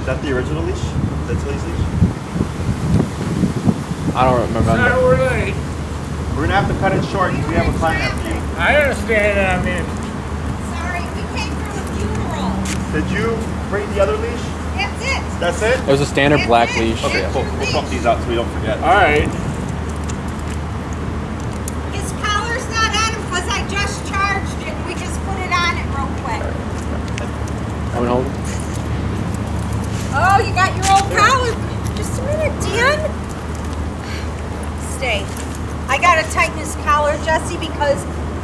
that the original leash? That's Tilly's leash? I don't remember. Sorry, we're late. We're gonna have to cut it short because we have a client after you. I understand that, I mean. Sorry, we came from a funeral. Did you bring the other leash? That's it. That's it? It was a standard black leash. Okay, cool. We'll swap these out so we don't forget. Alright. His collar's not on him because I just charged it. We just put it on it real quick. I'm gonna hold it. Oh, you got your old collar. Just a minute, Dan. Stay. I gotta tighten his collar, Jesse, because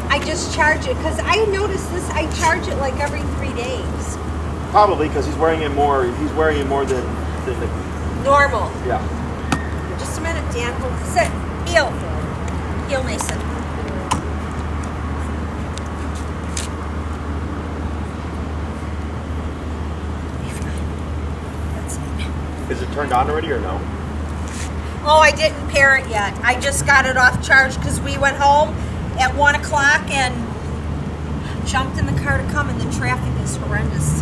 I just charge it. Because I noticed this, I charge it like every 3 days. Probably because he's wearing it more. He's wearing it more than the Normal. yeah. Just a minute, Dan. Sit. Heel. Heel, Mason. That's it. Is it turned on already or no? Oh, I didn't pair it yet. I just got it off charge because we went home at 1 o'clock and jumped in the car to come, and the traffic is horrendous.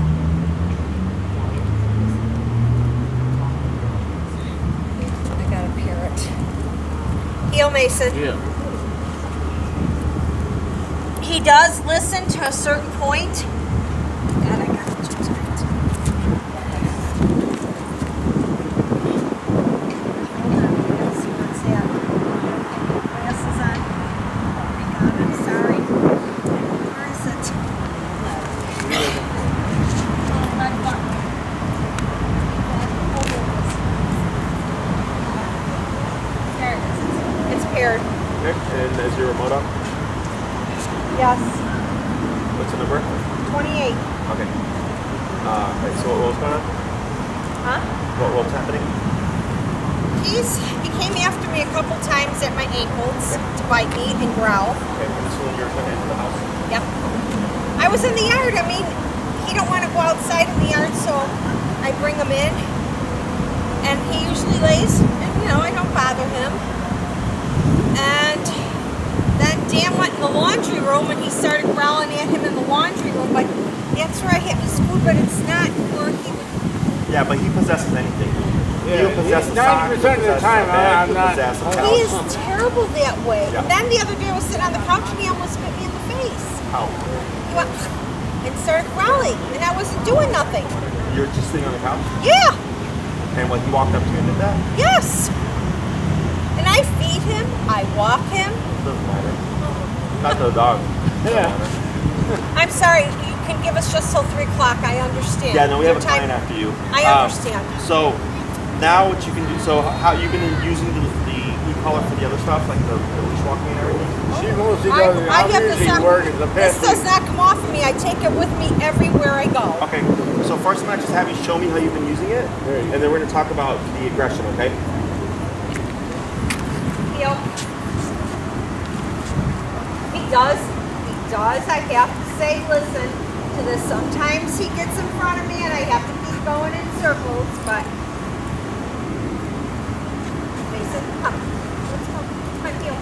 I gotta pair it. Heel, Mason. Yeah. He does listen to a certain point. God, I got it too tight. Hold on, we gotta see what's that. Glasses on. Oh my God, I'm sorry. Where is it? Oh, my butt. There it is. It's paired. Okay. And is your remote on? Yes. What's the number? 28. Okay. Right, so what was going on? Huh? What was happening? He came after me a couple times at my ankles to bite me and growl. Okay, and this one you're coming into the house? Yep. I was in the yard. I mean, he don't want to go outside in the yard, so I bring him in. And he usually lays, and I don't bother him. And then Dan went in the laundry room and he started growling at him in the laundry room, but that's where I hit his food, but it's not where he would. Yeah, but he possesses anything. Yeah, He'll possess a 90% sock, he'll of the possess time, a bag, I'm he'll not- possess a He He couch. is terrible that way. Yeah. And then the other day I was sitting on the couch and he almost bit me in the face. How? He went and started growling, and I wasn't doing nothing. You're just sitting on the couch? Yeah, And when he walked up to you and did that? yes. And I feed him, I walk him. Doesn't matter. Not the dog. Doesn't Yeah. matter. I'm sorry, you can give us just till 3 o'clock, I understand. Yeah, no, we have a Your time- client after you. I understand. So now what you can do, so how you've been using the e-collar for the other stuff, like the leash walking and everything? She mostly I does it. have I'm this usually on. work as a This pet. does not come off of me. I take it with me everywhere I go. Okay, so first I'm gonna just have you show me how you've been using it, There you go. and then we're gonna talk about the aggression, okay? Heel. He does. I have to say, listen to this. Sometimes he gets in front of me and I have to keep going in circles, but Mason, come. Let's go. Come on, heel.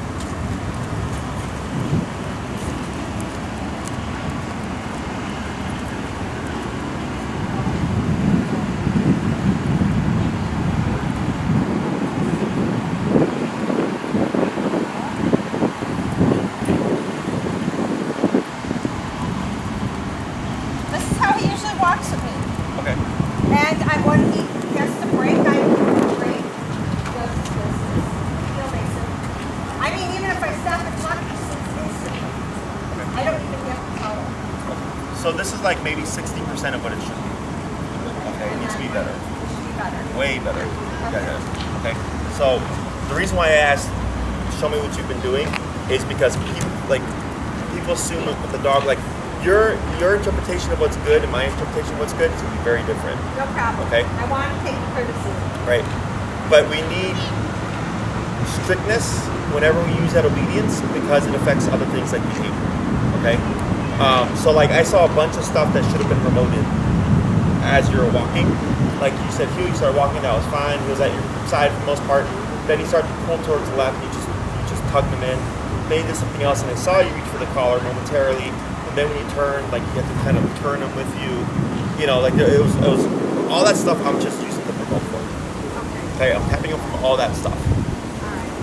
This is how he usually walks with me. Okay. And when he has to break, I break. He does this. Heel, Mason. I mean, even if I stop and talk, he sits instantly. I don't even have to tell him. So this is like maybe 60% of what it should be. Okay, it needs to be better. Be better. Way better. Okay. So the reason why I asked, show me what you've been doing, is because people assume with the dog, like your interpretation of what's good and my interpretation of what's good is gonna be very different. No problem. Okay. I want to take the criticism. Right. But we need strictness whenever we use that obedience because it affects other things like behavior. Okay. So like I saw a bunch of stuff that should have been promoted as you were walking. Like you said, Hugh, you started walking, that was fine. He was at your side for the most part. Then he started to pull towards the left. You just tugged him in. Then he did something else, and I saw you reach for the collar momentarily. And then when you turn, like you have to kind of turn him with you. You know, like it was all that stuff I'm just using the remote for. Okay. Okay, I'm tapping them from all that stuff.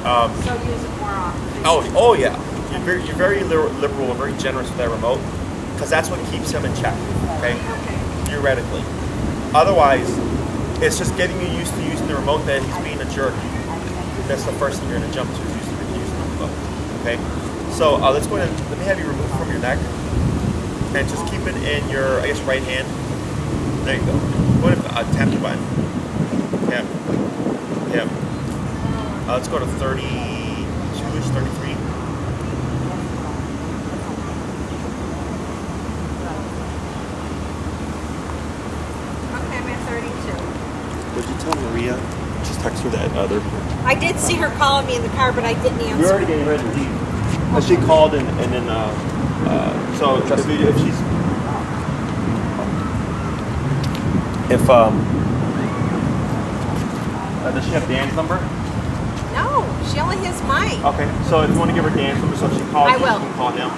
All right. So use it more often. Oh yeah. You're very liberal and very generous with that remote because that's what keeps him in check. Okay. Okay. Theoretically. Otherwise, it's just getting you used to using the remote that he's being a jerk. That's the first thing you're gonna jump to is using the remote. Okay. So let's go ahead and let me have you remove from your neck and just keep it in your, I guess, right hand. There you go. Go ahead and tap the button. Tap. Tap. Let's go to 32-ish, 33. Okay, I'm at 32. Would you tell Maria? Just text her that they're here. I did see her calling me in the car, but I didn't answer. We're already getting ready to leave. But she called and then so if she's does she have Dan's number? No, she only has mine. Okay, so if you want to give her Dan's number, so if she calls, I will. She can call him.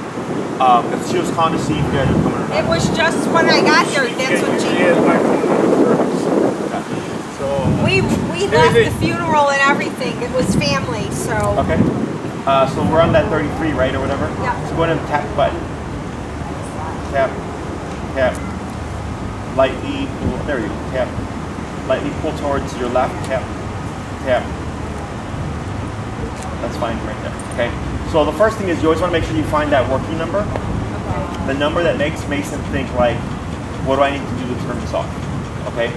If she was calling to see if you guys are coming or not. It was just when I got here. That's what she. So We left the funeral and everything. It was family, so. okay. So we're on that 33, right, or whatever? Yeah. So go ahead and tap the button. Tap. Tap. Lightly pull. There you go. Tap. Lightly pull towards your left. Tap. Tap. That's fine right there. Okay. So the first thing is you always want to make sure you find that working number. Okay. The number that makes Mason think like, what do I need to do to turn this off? Okay.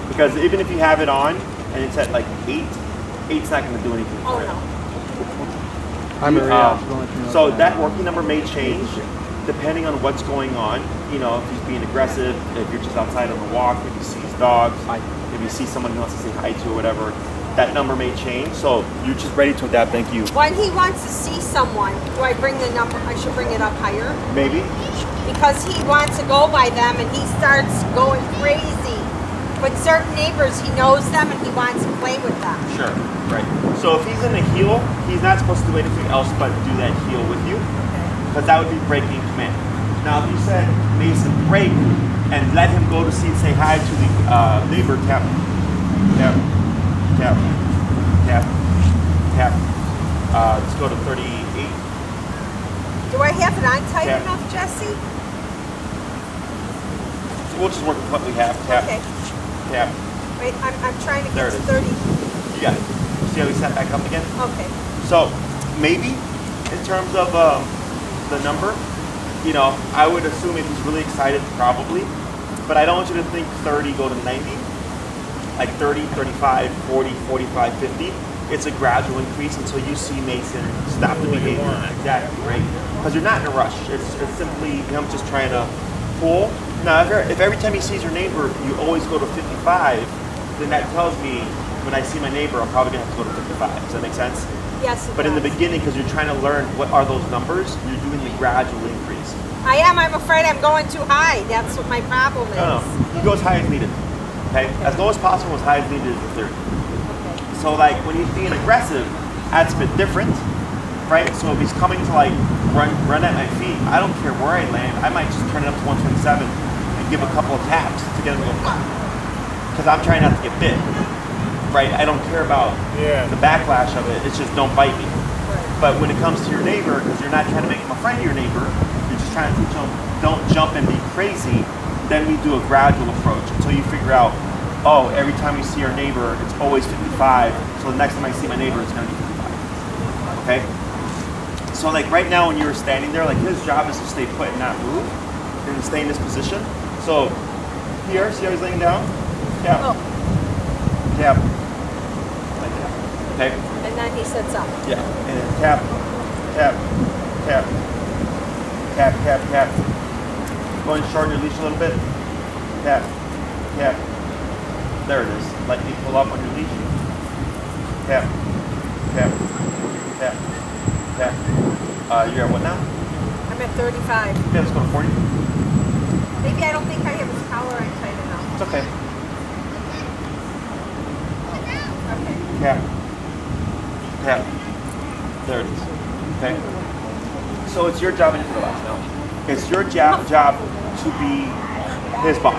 Because even if you have it on and it's at like 8, 8's not going to do anything Oh for it. no. Hi, Maria. So that working number may change depending on what's going on. You know, if he's being aggressive, if you're just outside on a walk, if he sees dogs, if you see someone he wants to say hi to or whatever, that number may change. So you're just ready to adapt. Thank you. When he wants to see someone, do I bring the number? I should bring it up higher Maybe. because he wants to go by them and he starts going crazy. But certain neighbors, he knows them and he wants to play with them. Sure. Right. So if he's in the heel, he's not supposed to do anything else but do that heel with you, because that would be breaking command. Now, if you said Mason break and let him go to see, say hi to the neighbor, tap, tap, tap, tap, tap. Let's go to 38. Do I have it on tight Yeah. enough, Jesse? So we'll just work with what we have. Tap, Okay. tap. Wait, I'm trying to There get it to is. 30. You got it. See how we set back up again? Okay. So maybe in terms of the number, you know, I would assume if he's really excited, probably. But I don't want you to think 30 go to 90. Like 30, 35, 40, 45, 50. It's a gradual increase until you see Mason stop the behavior. Exactly, right? Because you're not in a rush. It's simply him just trying to pull. Now, if every time he sees your neighbor, you always go to 55, then that tells me when I see my neighbor, I'm probably going to have to go to 55. Does that make sense? Yes, it But in the does. beginning, because you're trying to learn what are those numbers, you're doing the gradual increase. I am. I'm afraid I'm going too high. That's what my problem is. No, no. You go as high as needed. Okay? As low as possible, as high as needed is the theory. Okay. So like when he's being aggressive, that's a bit different, right? So if he's coming to like run at my feet, I don't care where I land. I might just turn it up to 127 and give a couple of taps to get him to go, because I'm trying not to get bit, right? I don't care about the backlash of it. It's just don't bite me. But when it comes to your neighbor, because you're not trying to make him a friend of your neighbor, you're just trying to teach him don't jump and be crazy. Then we do a gradual approach until you figure out, oh, every time we see our neighbor, it's always 55. So the next time I see my neighbor, it's going to be 55. Okay? So like right now when you were standing there, like his job is to stay put and not move and to stay in this position. So here, see how he's laying down? Tap. Oh. Tap. Like that. Okay? And then he sits up. Yeah. And then tap, tap, tap, tap, tap, tap. Go and shorten your leash a little bit. Tap, tap. There it is. Let me pull up on your leash. Tap, tap, tap, tap. You're at what now? I'm at 35. Yeah, let's go to 40. Maybe I don't think I have his collar on tight enough. It's okay. Okay. Tap, tap. There it is. Okay. So it's your job, I need to relax now. It's your job to be his boss.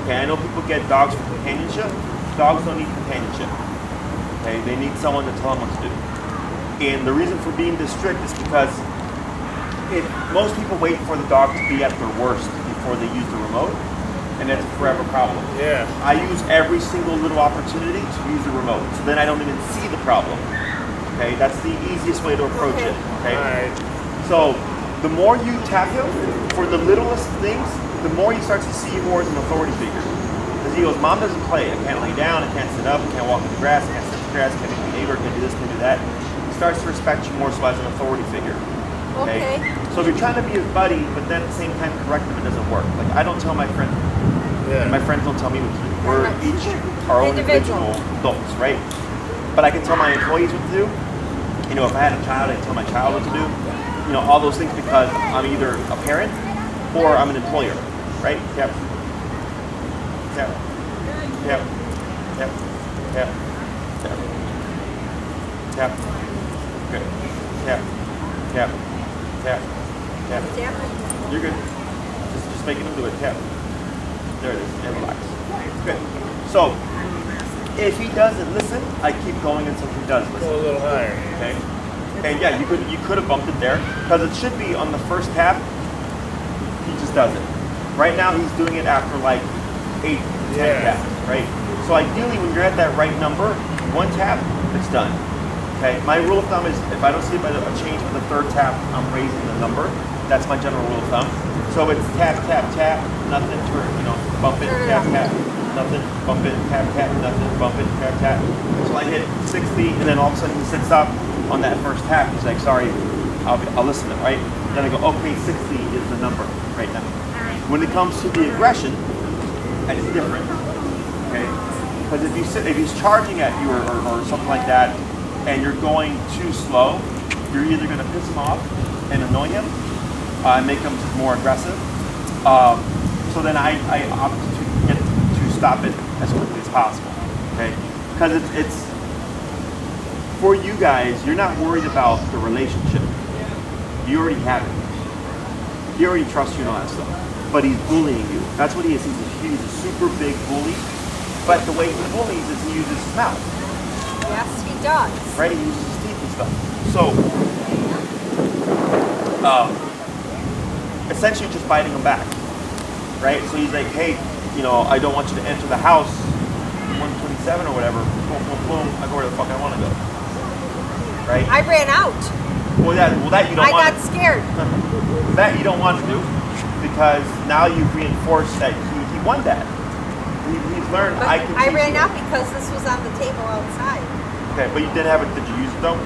Okay, I know people get dogs for companionship. Dogs don't need companionship. Okay, they need someone to tell them what to do. And the reason for being this strict is because most people wait for the dog to be at their worst before they use the remote, and that's a forever problem. Yeah. I use every single little opportunity to use the remote, so then I don't even see the problem. Okay, that's the easiest way to approach it. Okay, Alright. so the more you tap him for the littlest things, the more he starts to see you more as an authority figure. Because he goes, Mom doesn't play. I can't lay down. I can't sit up. I can't walk in the grass. I can't sit in the grass. I can't make a neighbor. I can't do this. Can't do that. He starts to respect you more so as an authority figure. Okay. So if you're trying to be his buddy, but then at the same time correct him, it doesn't work. Like I don't tell my friends. Yeah. My friends don't tell me what to do. We're each our own individual adults, right? But I can tell my employees what to do. You know, if I had a child, I tell my child what to do. You know, all those things because I'm either a parent or I'm an employer, right? Yep. Yep. Yep. Yep. Yep. Yep. Yep. Good. Yep. Yep. Yep. Yep. You're good. Just making them do it. Yep. There it is. And relax. Good. So, if he doesn't listen, I keep going until he does listen. Go a little higher. Okay. And yeah, you could have bumped it there because it should be on the first tap. He just does it. Right now, he's doing it after like 8 to 10 taps, right? So ideally, when you're at that right number, one tap, it's done. Okay. My rule of thumb is if I don't see a change for the third tap, I'm raising the number. That's my general rule of thumb. So it's tap, tap, tap, nothing, turn, bump it, tap, tap, nothing, bump it, tap, tap, nothing, bump it, tap, tap. So I hit 60, and then all of a sudden he sits up on that first tap. He's like, sorry, I'll listen to it, right? Then I go, okay, 60 is the number right now. When it comes to the aggression, it's different, okay? Because if he's charging at you or something like that, and you're going too slow, you're either going to piss him off and annoy him, make him more aggressive. So then I opt to stop it as quickly as possible, okay? Because it's for you guys, you're not worried about the relationship. You already have it. He already trusts you and all that stuff. But he's bullying you. That's what he is. He's a super big bully. But the way he bullies is he uses his mouth. Yes, he does. Right? He uses his teeth and stuff. So, essentially just biting him back. Right? So he's like, hey, I don't want you to enter the house 127 or whatever. Boom, boom, boom. I go where the fuck I want to go. Right? I ran out. Well, that you don't want. I got scared. That you don't want to do because now you've reinforced that he won that. He's learned. But I ran you. out because this was on the table outside. Okay, but you didn't have it. Did you use it though?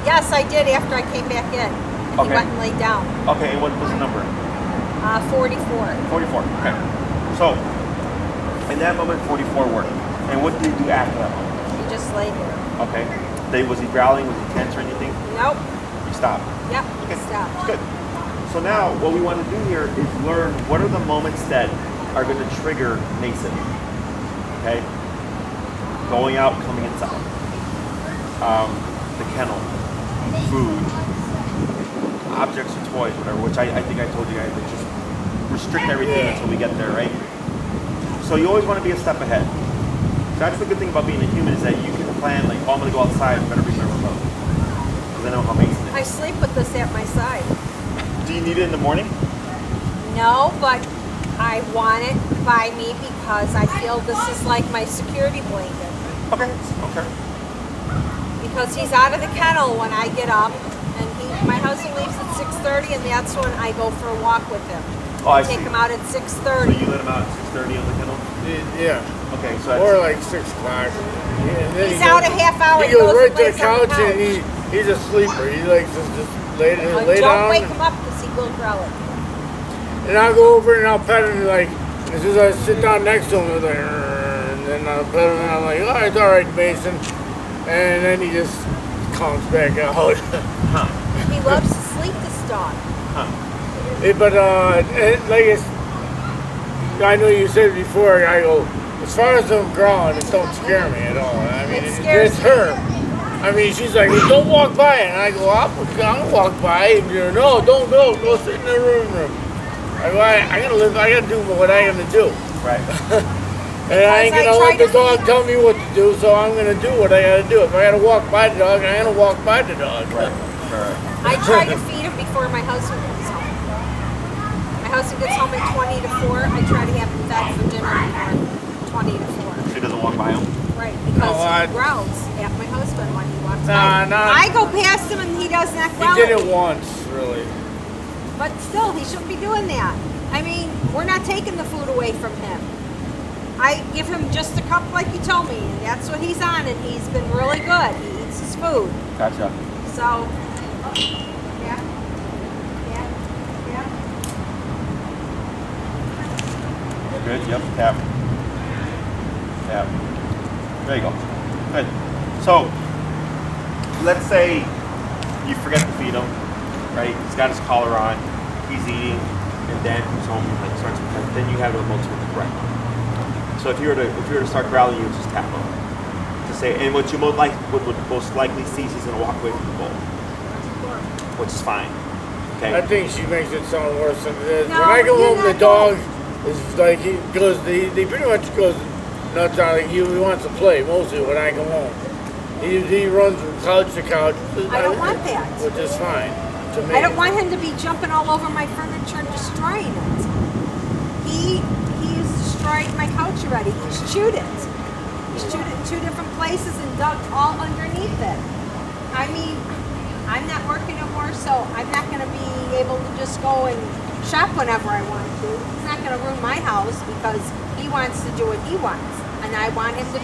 Yes, I did after I came back in. And he went and laid down. Okay, and what was the number? 44. 44. Okay. So, in that moment, 44 worked. And what did you do after that moment? He just laid there. Okay. Was he growling? Was he tense or anything? Nope. You stopped. Yep. Okay. Stopped. Good. So now, what we want to do here is learn what are the moments that are going to trigger Mason. Okay. Going out, coming inside. The kennel, food, objects or toys, whatever. Which I think I told you guys to just restrict everything until we get there, right? So you always want to be a step ahead. That's the good thing about being a human is that you can plan like, I'm going to go outside, I better bring my remote. Because I know how Mason is. I sleep with this at my side. Do you need it in the morning? No, but I want it by me because I feel this is like my security blanket. Okay. Okay. Because he's out of the kennel when I get up, and my husband leaves at 6:30, and that's when I go for a walk with him. Oh, I Take see. him out at So 6:30. you let him out at 6:30 on the kennel? Yeah. Okay, so Or that's, like 6 o'clock. And then He's out a half hour. He goes right to the lays on couch and he's a sleeper. He likes to just lay Don't down. wake him up because he will growl at me. And I'll go over and I'll pet him like, as soon as I sit down next to him, I'm like, and then I'll pet him and I'm like, oh, it's all right, Mason. And then he just calms back out. He loves to sleep, this dog. I know you said before, I go, as far as them growling, it don't scare me at all. I mean, it's her. I mean, she's like, don't walk by it. And I go, I'll walk by it. And you're, no, don't go. Go sit in the room. I go, I gotta live, I gotta do what I gotta do. Right. And I ain't Because I gonna let tried the to dog feed tell me what to do, so I'm gonna do what I gotta do. If I gotta walk by the dog, I gotta walk by the dog. Right. I try to feed him before my husband gets home. My husband gets home at 20 to 4. I try to have him fed for dinner before 20 to 4. She doesn't walk by him. Right, because Oh, he growls at my husband when he walks Nah, by. nah. I go past him and he does not He growl. did it once, really. But still, he shouldn't be doing that. I mean, we're not taking the food away from him. I give him just a cup like you told me, and that's what he's on, and he's been really good. He eats his food. Gotcha. So, yeah. Yeah. Yeah. Good. Yep. Tap. Tap. There you go. Good. So, let's say you forget to feed him, right? He's got his collar on. He's eating, and Dan comes home and like starts. Then you have the multiple correct. So if you were to start growling, you would just tap him to say. And what you would most likely see is he's gonna walk away from the bowl, which is fine. Okay. I think she makes it sound worse than it is. No, when I go you're home, the not dog is like he pretty much goes nuts on. Like he wants to play mostly when I come home. He runs from couch to couch. I don't want that. Which is fine to me. I don't want him to be jumping all over my furniture and destroying it. He has destroyed my couch already. He's chewed it. He's chewed it in 2 different places and dug all underneath it. I mean, I'm not working no more, so I'm not going to be able to just go and shop whenever I want to. He's not going to ruin my house because he wants to do what he wants. And I want him to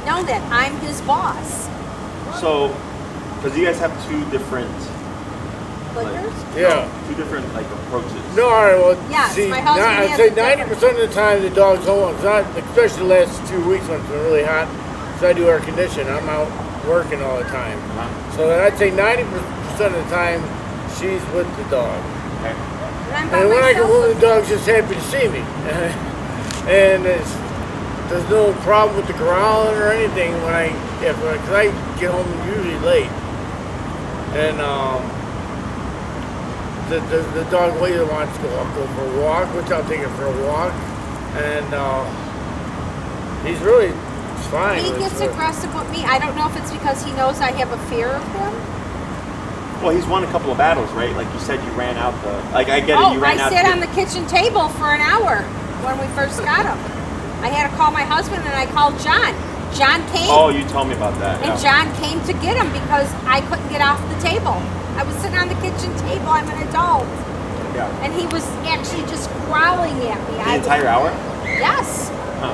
know that I'm his boss. So, because you guys have two different, Lickers? Yeah. two different like approaches. No, all right, well, Yes, see, my husband I'd has say a different- 90% of the time the dog's home. It's not, especially the last 2 weeks when it's been really hot. So I do air conditioning. I'm out working all the time. Uh-huh. So I'd say 90% of the time she's with the dog. Okay. And I'm by And when I come myself. home, the dog's just happy to see me. And there's no problem with the growling or anything when because I get home usually late. And the dog either wants to go for a walk, which I'll take him for a walk. And he's really fine. He with gets it. aggressive with me. I don't know if it's because he knows I have a fear of him. Well, he's won a couple of battles, right? Like you said, you ran out the. Like I get it, Oh, you ran I out. sat on the kitchen table for an hour when we first got him. I had to call my husband and I called John. John came. Oh, you told me about that. And Yeah. John came to get him because I couldn't get off the table. I was sitting on the kitchen table. I'm an adult. Yeah. And he was actually just growling at me. The entire hour. Yes. Huh.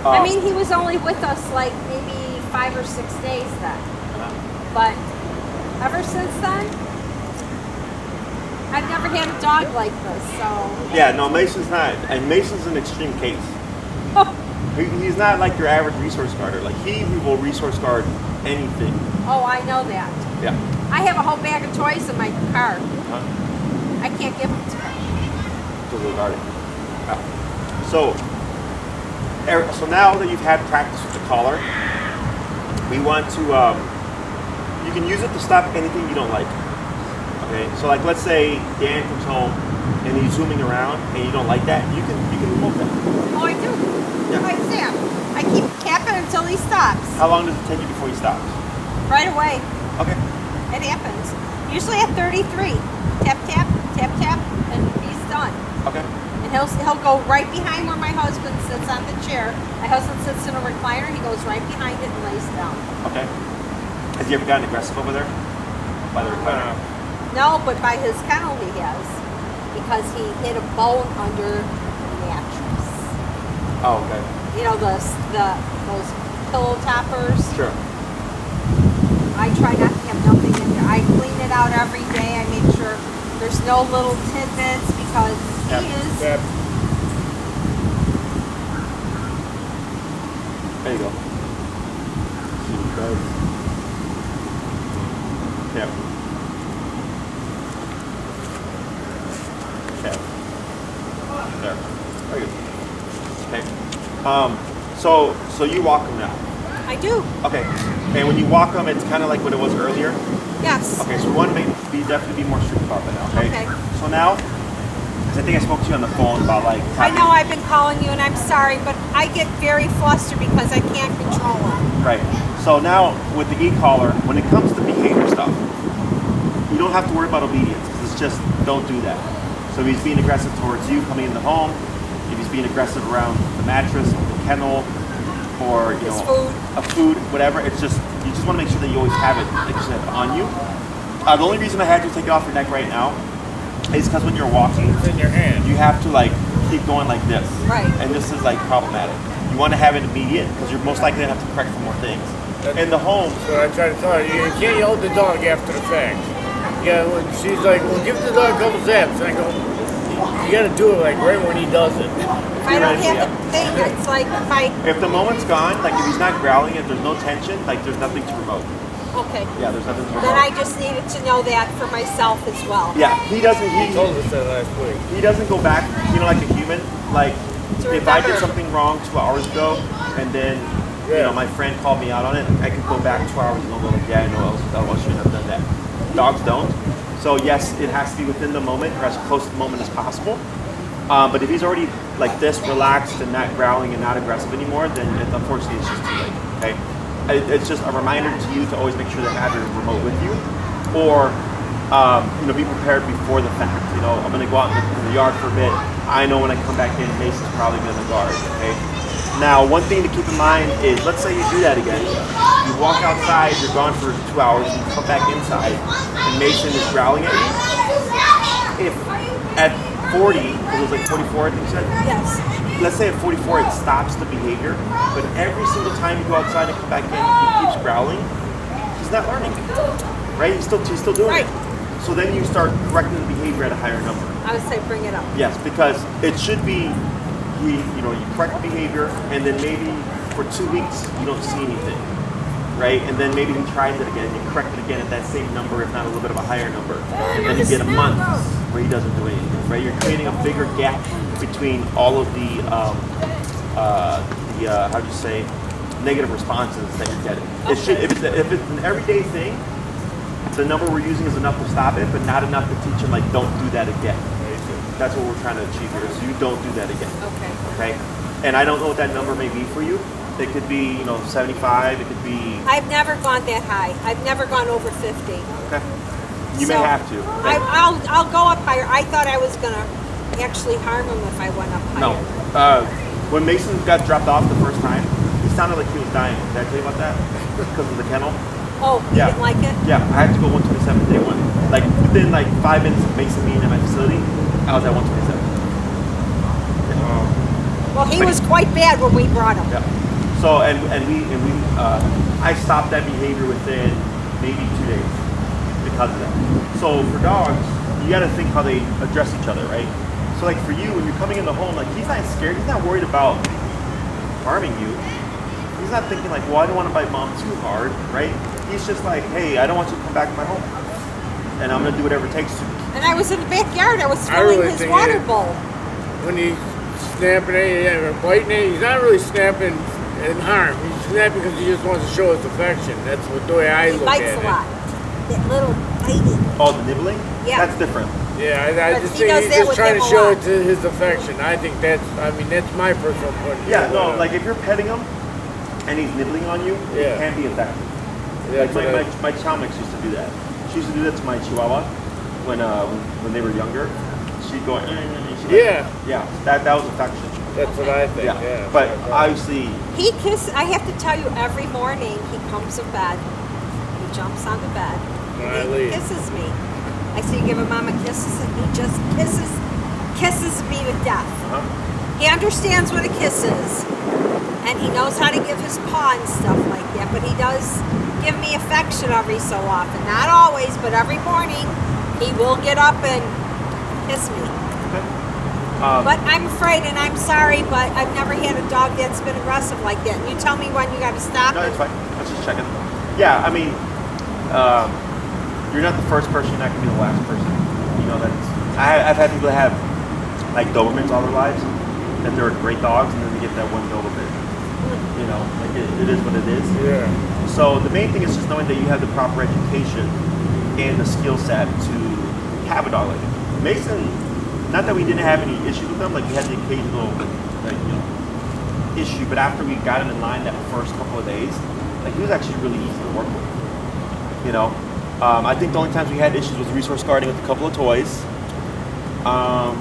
I mean, he was only with us like maybe 5 or 6 days then. But ever since then, I've never had a dog like this. So Yeah, no, Mason's not. And Mason's an extreme case. He's not like your average resource guarder. Like he will resource guard anything. oh, I know that. Yeah. I have a whole bag of toys in my car. Huh? I can't give them to him. To the guarding. Yeah. So now that you've had practice with the collar, we want to. You can use it to stop anything you don't like. Okay. So like, let's say Dan comes home and he's zooming around and you don't like that. You can remove that. Oh, I do. Yeah. Like Sam. I keep tapping until he stops. How long does it take you before he stops? Right away. Okay. It happens. Usually at 33. Tap, tap, tap, tap, and he's done. Okay. And he'll go right behind where my husband sits on the chair. My husband sits in a recliner. He goes right behind it and lays down. Okay. Has he ever gotten aggressive over there? By the recliner? No, but by his kennel he has. Because he hit a bone under the mattress. Oh, okay. You know, those pillow toppers. Sure. I try not to have nothing in there. I clean it out every day. I make sure there's no little tidbits because Yep. he is. Yep. There you go. Yep. Okay. There. Very good. Okay. So you walk them now. I do. Okay. And when you walk them, it's kind of like what it was earlier. Yes. Okay. So we want to definitely be more strict about that now. Okay. Okay. So now, because I think I spoke to you on the phone about like. I know I've been calling you, and I'm sorry, but I get very flustered because I can't control him. Right. So now with the e-collar, when it comes to behavior stuff, you don't have to worry about obedience because it's just don't do that. So if he's being aggressive towards you coming in the home, if he's being aggressive around the mattress, the kennel, or you know, a food, whatever, it's just you just want to make sure that you always have it, like you said, on you. The only reason I had you take it off your neck right now is because when you're walking, It's in your hand. you have to like keep going like this. Right. And this is like problematic. You want to have it immediate because you're most likely to have to correct for more things. In the home, So I try to tell her, you can't yell at the dog after the fact. Yeah, when she's like, well, give the dog a couple zaps. And I go, you got to do it like right when he does it. If I don't have the thing, it's like if the moment's gone, like if he's not growling, if there's no tension, like there's nothing to promote. okay. Yeah, there's nothing to promote. Then I just needed to know that for myself as well. Yeah, he doesn't. He told us that last week. He doesn't go back. You know, like a human. Like To if I did remember. something wrong 2 hours ago, and then you know my friend called me out on it, I could go back 2 hours and go like, yeah, I know I shouldn't have done that. Dogs don't. So yes, it has to be within the moment or as close to the moment as possible. But if he's already like this, relaxed and not growling and not aggressive anymore, then unfortunately it's just too late. Okay, it's just a reminder to you to always make sure to have your remote with you, or you know, be prepared before the fact. You know, I'm gonna go out in the yard for a bit. I know when I come back in, Mason's probably gonna guard. Okay. Now, one thing to keep in mind is, let's say you do that again. You walk outside, you're gone for 2 hours, and you come back inside, and Mason is growling at you. If at 40, it was like 44, I think you said? Yes. Let's say at 44 it stops the behavior, but every single time you go outside and come back in, he keeps growling, he's not learning. Right? He's still doing Right. it. So then you start correcting the behavior at a higher number. I would say bring it up. Yes, because it should be you correct the behavior, and then maybe for 2 weeks you don't see anything, right? And then maybe he tries it again, you correct it again at that same number, if not a little bit of a higher number, and then you get a month where he doesn't do anything, right? You're creating a bigger gap between all of the how'd you say, negative responses that you're getting. It should, if it's an everyday thing, the number we're using is enough to stop it, but not enough to teach him like don't do that again. That's what we're trying to achieve here, so you don't do that again. Okay. Okay? And I don't know what that number may be for you. It could be, 75, it could be, I've never gone that high. I've never gone over 50. okay. You may So, have to. Okay? I'll go up higher. I thought I was gonna actually harm him if I went up No. higher. When Mason got dropped off the first time, he sounded like he was dying. Did I tell you about that? Because of the kennel? Oh, you Yeah. didn't like it? Yeah, I had to go 127 day one. Like within like 5 minutes of Mason being in my facility, I was at 127. Well, he was quite bad when we brought him. Yeah. So and we I stopped that behavior within maybe 2 days because of that. So for dogs, you got to think how they address each other, right? So like for you, when you're coming in the home, like he's not scared, he's not worried about harming you. He's not thinking like, well, I don't want to bite mom too hard, right? He's just like, hey, I don't want you to come back to my home, and I'm gonna do whatever it takes to. And I was in the backyard. I was filling his water bowl. When he's snapping at you or biting at you, he's not really snapping in harm. He's snapping because he just wants to show his affection. That's the way I He look bites at a it. lot. That little biting. Oh, the nibbling? Yeah. That's different. Yeah, I But just he think does he's that just with trying him to a show lot. it to his affection. I think that's my personal point of view. Yeah, no, like if you're petting him and he's nibbling on you, Yeah. it can be effective. Yeah, Like my chow mix used to do that. She used to do that to my Chihuahua when they were younger. She'd go, Yeah. yeah, that was affection. that's what I think. Yeah, Yeah, but obviously, I have to tell you, every morning he comes to bed. He jumps on the bed. When I And he leave. kisses me. I say, give him mama kisses, and he just kisses me to death. He understands what a kiss is, and he knows how to give his paw and stuff like that, but he does give me affection every so often. Not always, but every morning he will get up and kiss me. But I'm afraid, and I'm sorry, but I've never had a dog that's been aggressive like that. And you tell me when you got to stop no, it. it's fine. Let's just check it. Yeah, I mean, you're not the first person, you're not gonna be the last person. I've had people that have like Dobermans all their lives, and they're great dogs, and then they get that one Doberman. Like it is what it is. Yeah. So the main thing is just knowing that you have the proper education and the skill set to have a dog like it. Mason not that we didn't have any issues with him, like we had the occasional like, issue, but after we got him in line that first couple of days, like he was actually really easy to work with. I think the only times we had issues was resource guarding with a couple of toys. I'm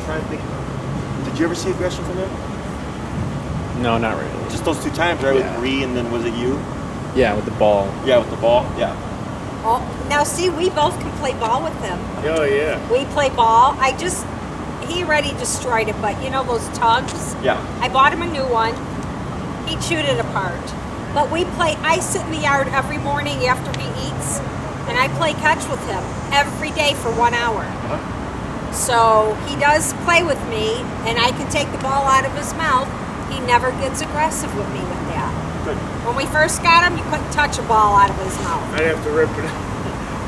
trying to think. Did you ever see aggression from him? No, not really. Just those 2 times, right? Yeah. With Bree, and then was it you? Yeah, with the ball. Yeah, with the ball. Yeah. Oh, now see, we both can play ball with him. Oh yeah. We play ball. He already destroyed it, but you know those tugs? Yeah. I bought him a new one. He chewed it apart. But I sit in the yard every morning after he eats, and I play catch with him every day for 1 hour. Uh-huh. So he does play with me, and I can take the ball out of his mouth. He never gets aggressive with me with that. Good. When we first got him, you couldn't touch a ball out of his mouth. I'd have to rip it.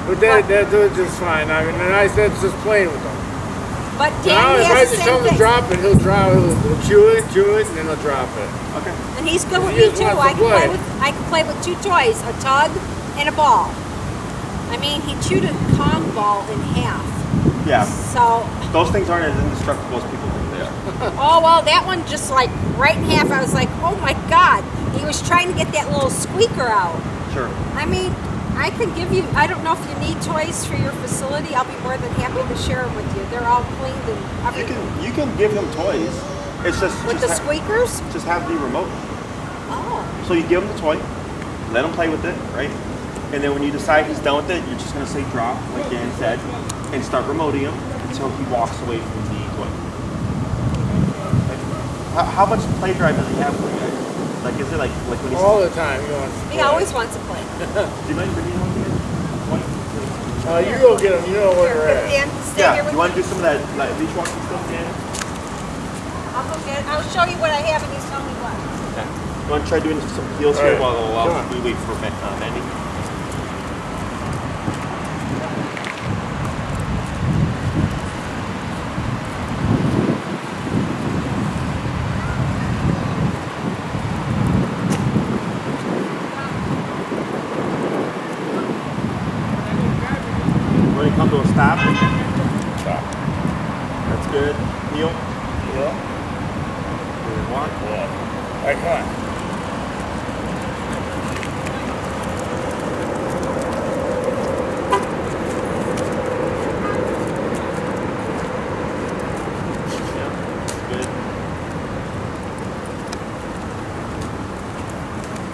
But that was just fine. I mean, and I said just playing with him. But Now, Dan if I has the just tell same him to thing. drop it, he'll chew it, and then he'll drop it. Okay. And he's good with He me just too. wants I to can play. I can play with 2 toys, a tug and a ball. I mean, he chewed a Kong ball in half. Yeah. So, Those things aren't as indestructible as people think they are. oh well, that one just like right in half. I was like, oh my God. He was trying to get that little squeaker out. Sure. I mean, I can give you, I don't know if you need toys for your facility. I'll be more than happy to share them with you. They're all cleaned and everything. You can give him toys. It's just With the squeakers? Just have the remote. Oh. So you give him the toy, let him play with it, right? And then when you decide he's done with it, you're just gonna say drop, like Dan said, and start remoting him until he walks away from the toy. How much play drive does he have for you guys? Like, is it like when he's All the time. He wants to He play. always wants to play. Do you mind bringing him again? You go get him. You know where we're Here, at. Dan, stay Yeah. here with You want me. to do some of that like leash walking stuff, Dan? I'll go get it. I'll show you what I have and you tell me what. Okay. You want to try doing some heels All here right. while Come on. we wait for Mandy? When it comes to a stop. Stop. That's good. Heel. Yeah. Good. Walk. All right, come on. Yeah. Good.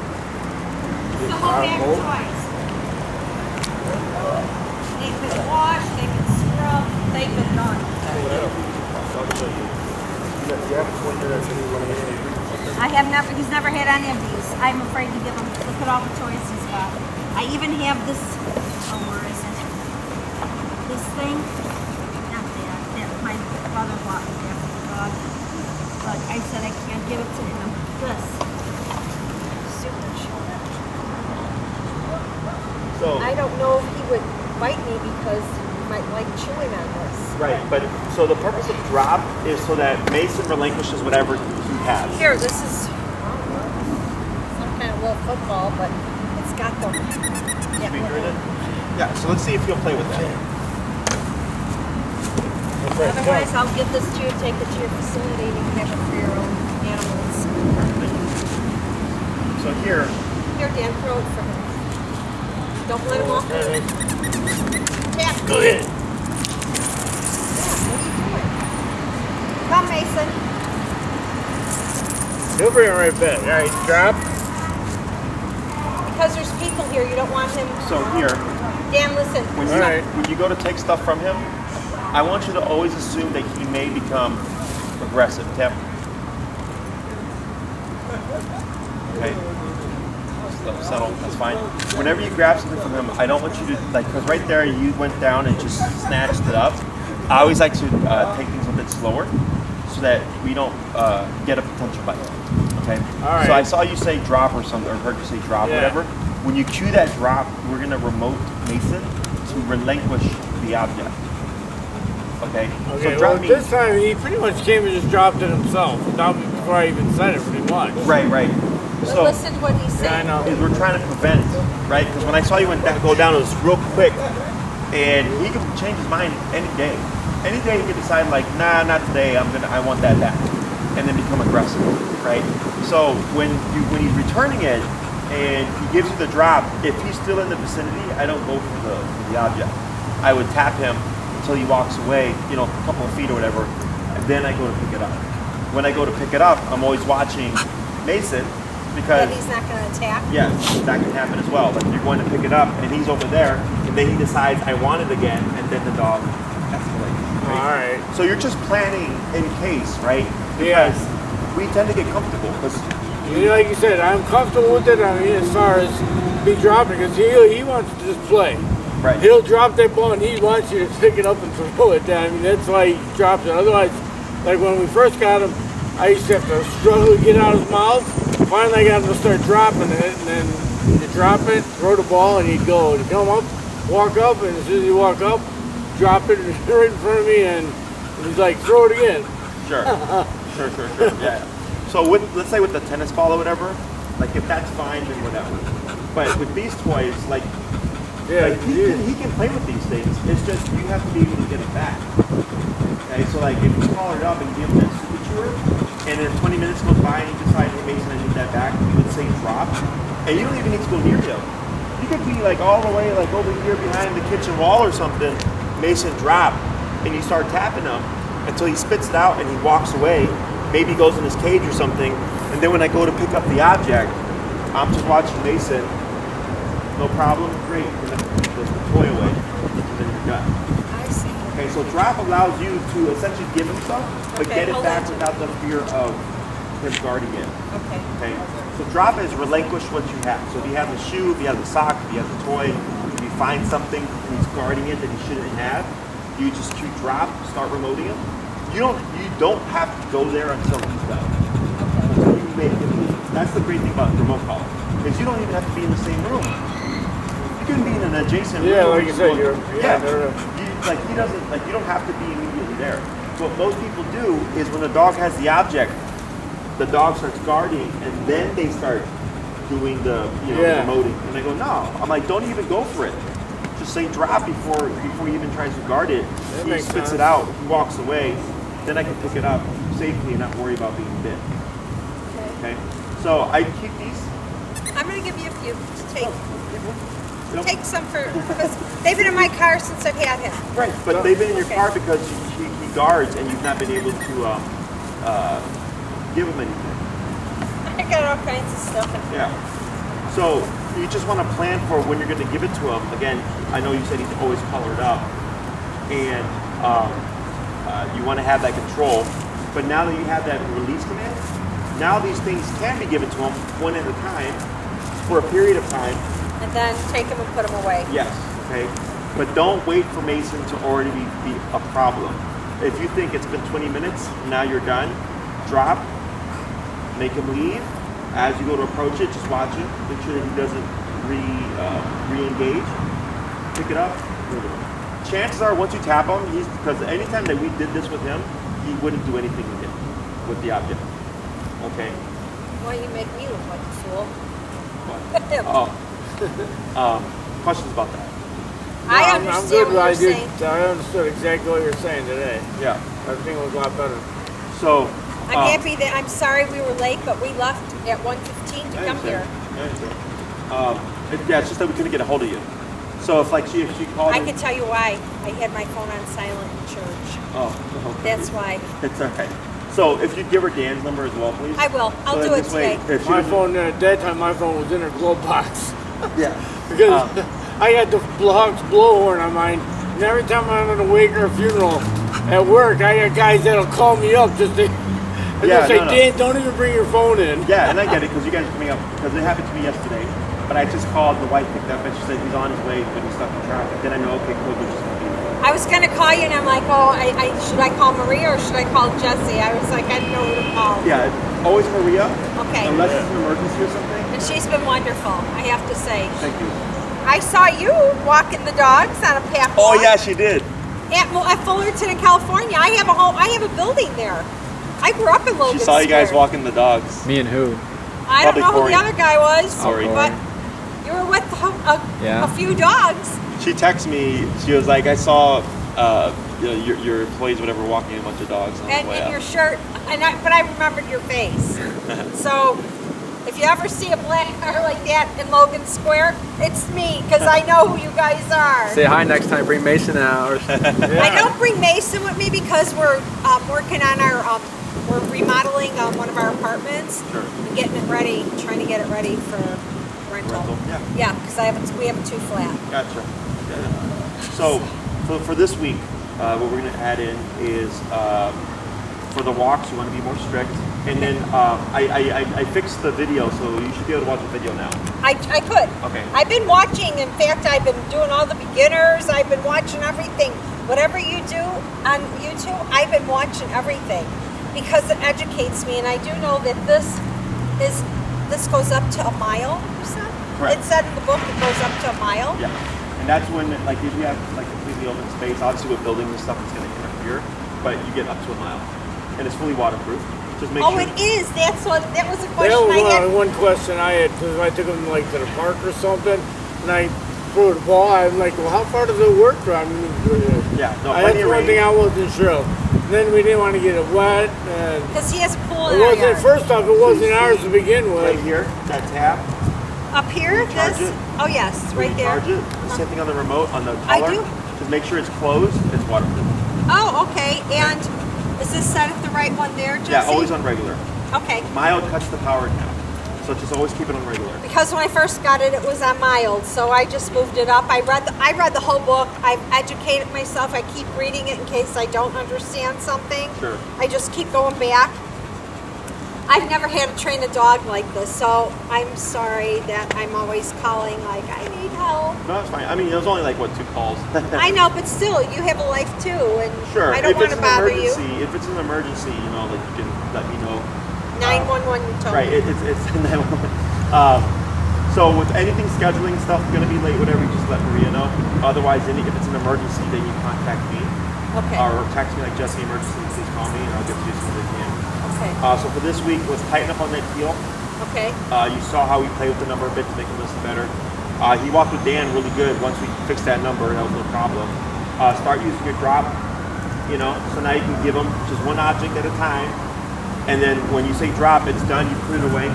It's a whole bag of toys. They've been washed, they've been scrubbed, they've been done. I have never, he's never had any of these. I'm afraid to give him, look at all the toys he's got. I even have this, oh, where is it? This thing, not that my brother bought me that for the dog. But I said I can't give it to him. This. Super short. So. I don't know if he would bite me because he might like chewing on this. Right, but so the purpose of drop is so that Mason relinquishes whatever he has. Here, this is some kind of little football, but it's got the Speaker in it? Yeah, so let's see if he'll play with that. Otherwise, I'll give this to you, take it to your facility, and you can have it for your own animals. So here, Here, Dan, throw it for him. Don't let him off. Tap. Go ahead. Yeah, what are you doing? Come, Mason. He'll bring it right back. All right, drop. Because there's people here, you don't want him. so here, Dan, listen. when All right. when you go to take stuff from him, I want you to always assume that he may become aggressive. Tap. Okay. Settle. That's fine. Whenever you grab something from him, I don't want you to because right there you went down and just snatched it up. I always like to take things a bit slower so that we don't get a potential bite. Okay. All right. So I saw you say drop or something, or heard you say drop, Yeah. whatever. When you cue that drop, we're gonna remote Mason to relinquish the object. Okay. Okay, So drop well, me. this time he pretty much came and just dropped it himself without me before I even said it pretty much. Right. But So listen to what he's Yeah, I saying. know. is we're trying to prevent, right? Because when I saw you go down, it was real quick, and he could change his mind any day. Any day he could decide like, nah, not today. I want that back, and then become aggressive, right? So when he's returning it and he gives you the drop, if he's still in the vicinity, I don't go for the object. I would tap him until he walks away, you know, a couple of feet or whatever, and then I go to pick it up. When I go to pick it up, I'm always watching Mason because But he's not going to attack. yes, that can happen as well. Like you're going to pick it up and he's over there, and then he decides I want it again, and then the dog escalates. Right? All right. So you're just planning in case, right? Yeah. Because we tend to get comfortable because You know, like you said, I'm comfortable with it. I mean, as far as me dropping, because he wants to just play. right. He'll drop that ball and he wants you to pick it up and throw it down. I mean, that's why he drops it. Otherwise, like when we first got him, I used to have to struggle to get out of his mouth. Finally, I got him to start dropping it, and then you drop it, throw the ball, and he'd go. He'd come up, walk up, and as soon as he walk up, drop it right in front of me, and he's like, throw it again. Sure. Sure. Yeah. So let's say with the tennis ball or whatever, like if that's fine, then whatever. But with these toys, like he can play with these things. It's just you have to be able to get it back. Okay, so like if you call it up and give him that super chewer, and then 20 minutes goes by and you decide, hey Mason, I need that back, you would say drop, and you don't even need to go near him. You could be like all the way like over here behind the kitchen wall or something, Mason drop, and you start tapping him until he spits it out and he walks away, maybe goes in his cage or something, and then when I go to pick up the object, I'm just watching Mason, no problem, great, and then goes the toy away, and then you're done. I see. Okay, so drop allows you to essentially give him stuff, but Okay, get it hold back on. without the fear of him guarding it. Okay. Okay, so drop is relinquish what you have. So if he has a shoe, if he has a sock, if he has a toy, if you find something and he's guarding it that he shouldn't have, you just cue drop, start remoting him. You don't have to go there until he's done. Until you make him leave. That's the great thing about remote calling, because you don't even have to be in the same room. You can be in an adjacent room. Yeah, like you said, He doesn't, like, you don't have to be immediately there. So what most people do is when the dog has the object, the dog starts guarding, and then they start doing the, remoting. And they go, no. I'm like, don't even go for it. Just say drop before he even tries to guard it. That He makes spits sense. it out, he walks away, then I can pick it up safely and not worry about being bit. Okay? So I keep these. I'm going to give you a few to take. Yep. Take some because they've been in my car since I've had him. Right, but they've been in your Okay. car because he guards and you've not been able to give him anything. I got all kinds of stuff. Yeah. So you just want to plan for when you're going to give it to him. Again, I know you said he's always colored up, and you want to have that control. But now that you have that release command, now these things can be given to him one at a time for a period of time. And then take them and put them away. Yes, okay. But don't wait for Mason to already be a problem. If you think it's been 20 minutes, now you're done, drop, make him leave. As you go to approach it, just watch him. Make sure that he doesn't re-engage. Pick it up. Chances are, once you tap him, because anytime that we did this with him, he wouldn't do anything with the object. Okay? Well, you make me look like a fool. What? Questions about that? I I'm understand good, what I you're saying. I understood exactly what you're saying today. Yeah. Everything was a lot better. So, I'm happy that I'm sorry we were late, but we left at 1:15 to come here. Yeah, it's just that we couldn't get a hold of you. So if she called, I can tell you why. I had my phone on silent in church. Oh, okay. That's why. It's all right. So if you give her Dan's number as well, please. I will. I'll So do it this way, today. if she My doesn't- phone, at that time, my phone was in her glove box. Yeah. Because I had the Hawks blowhorn on mine, and every time I'm at a wake or a funeral at work, I got guys that'll call me up just to say, no. Dan, don't even bring your phone in. Yeah, and I get it because you guys are coming up because it happened to me yesterday. But I just called, the wife picked up and she said he's on his way, but he's stuck in traffic. Then I know, okay, cool, we're just gonna be there. I was gonna call you, and I'm like, oh, should I call Maria or should I call Jesse? I was like, I didn't know who to call. Yeah, always Maria. Okay. Unless it's an emergency or something. And she's been wonderful, I have to say. Thank you. I saw you walking the dogs on a path. Oh walk yeah, she did. At Fullerton in California. I have a building there. I grew up in Logan She saw you guys Square. walking the dogs. Me and who? I don't Probably know who Corey. the other guy was, Corey. but you were with Yeah. a few dogs. She texted me. She was like, I saw your employees, whatever, walking a bunch of dogs on And the way in out. your shirt, but I remembered your face. So if you ever see a black car like that in Logan Square, it's me, because I know who you guys are. Say hi next time. Bring Mason out. I don't bring Mason with me because we're working on we're remodeling one of our apartments. Sure. And getting it ready, trying to get it ready for rental. Yeah. Yeah, because we have a 2-flat. Gotcha. So for this week, what we're going to add in is for the walks, you want to be more strict. And then I fixed the video, so you should be able to watch the video now. I could. Okay. I've been watching. In fact, I've been doing all the beginners. I've been watching everything. Whatever you do on YouTube, I've been watching everything because it educates me. And I do know that this goes up to a mile. You said? Correct. It said in the book it goes up to a mile. Yeah. And that's when, like, if you have like completely open space, obviously with buildings and stuff, it's going to interfere. But you get up to a mile, and it's fully waterproof. Just make Oh, sure. it is. That was a That question I was had. one question I had, because I took him like to the park or something, and I threw the ball. I'm like, well, how far does it work from? Yeah. No. That's Plenty of one range. thing I wasn't sure of. Then we didn't want to get it wet, and Because he has a pool it in our wasn't. yard. First off, it wasn't ours to begin Right with. here, that tab. Up here, Charge this. it. Oh yes, When right you there. Charge it. The same thing on the remote on the I collar. do. Just make sure it's closed. It's waterproof. Oh, okay. And is this set at the right one there, Jesse? Yeah. Always on regular. Okay. Mild cuts the power down, so just always keep it on regular. Because when I first got it, it was on mild, so I just moved it up. I read the whole book. I've educated myself. I keep reading it in case I don't understand something. Sure. I just keep going back. I've never had to train a dog like this, so I'm sorry that I'm always calling like, I need help. No, that's fine. I mean, it was only like, what, 2 calls? I know, but still, you have a life too, and Sure. I don't want to bother you. If it's an emergency, you know, like you can let me know. 911, you told Right. me. It's 911. So with anything scheduling stuff gonna be late, whatever, you just let Maria know. Otherwise, if it's an emergency, then you contact me Okay. or text me like Jesse, emergency, please call me, and I'll get to you as soon as I can. Okay. So for this week, let's tighten up on that heel. Okay. You saw how we played with the number a bit to make it listen better. He walked with Dan really good once we fixed that number. That was no problem. Start using your drop, you know, so now you can give him just one object at a time. And then when you say drop, it's done, you put it away.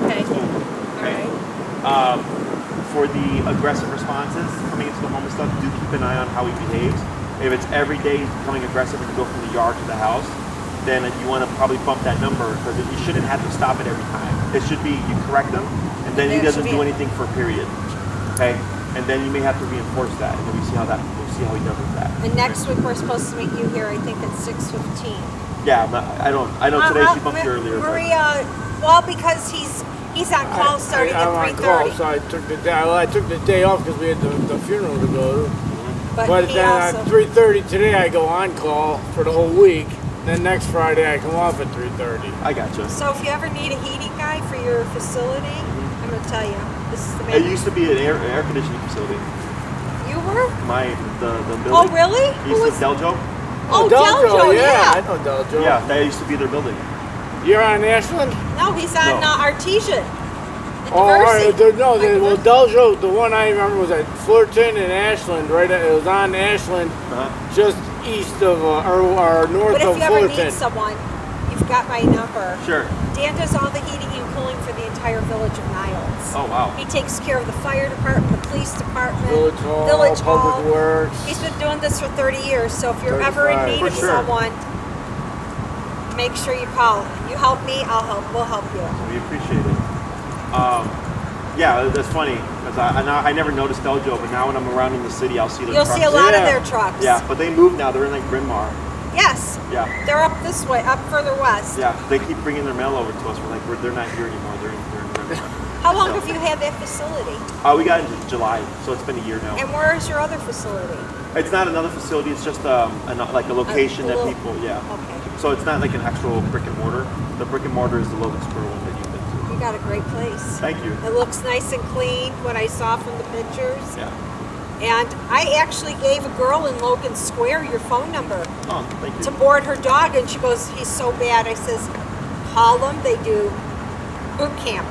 Okay. Boom. All Okay. right. For the aggressive responses coming into the home and stuff, do keep an eye on how he behaves. If it's every day he's becoming aggressive and you go from the yard to the house, then you want to probably bump that number because you shouldn't have to stop it every time. It should be you correct him, and then he There doesn't should do be- anything for a period. Okay, and then you may have to reinforce that, and then we'll see how he does with that. And next week we're supposed to meet you here. I think at 6:15. Yeah, I know today she bumped you earlier. but- Maria, well, because he's on call starting I'm at on 3:30. call, so I took the day. Well, I took the day off because we had the funeral to go to. But he then also, at 3:30 today, I go on call for the whole week. Then next Friday, I come off at 3:30. I gotcha. so if you ever need a heating guy for your facility, I'm gonna tell you, this is the It man. used to be an air conditioning facility. You were? The building. Oh, really? It Who used was? to Deljo. Oh, Deljo, Deljo, yeah. yeah. I know Deljo. Yeah, that used to be their building. You're on Ashland? No, he's on No. Artesian. Oh, all right. Diversey. Well, Deljo, the one I remember was at Fullerton and Ashland, right? It was on Ashland, Uh-huh. just east of, or north But if of you ever need Fullerton. someone, you've got my number. Sure. Dan does all the heating and cooling for the entire village of Niles. Oh wow. He takes care of the fire department, the police department, Village Hall, Village Hall. Public Works. He's been doing this for 30 years, so if you're ever in 35. need For of sure. someone, make sure you call. You help me, we'll help you. We appreciate it. Yeah, that's funny because I never noticed Deljo, but now when I'm around in the city, I'll see their You'll trucks. see a lot of Yeah. their trucks. Yeah, but they moved now. They're in like Bryn Mawr. Yes, Yeah, they're up this way, up further west. yeah. They keep bringing their mail over to us. They're not here anymore. They're in Bryn Mawr. How long So- have you had that facility? We got it in July, so it's been a year now. And where is your other facility? It's not another facility. It's just like a location A that little- people. Yeah. Okay. So it's not like an actual brick and mortar. The brick and mortar is the Logan Square one that you've been to. You got a great place. Thank you. It looks nice and clean, what I saw from the pictures. Yeah. And I actually gave a girl in Logan Square your phone number Oh, thank you. to board her dog, and she goes, he's so bad. I says, call them. They do boot camp.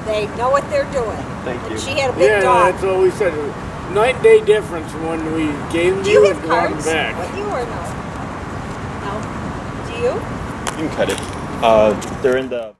They know what they're doing. Thank you. And she had a big Yeah, dog. that's what we said. night and day difference from when we gave them Do to you you have and brought them cards back. with you or no? No. Do you? You can cut it. They're in the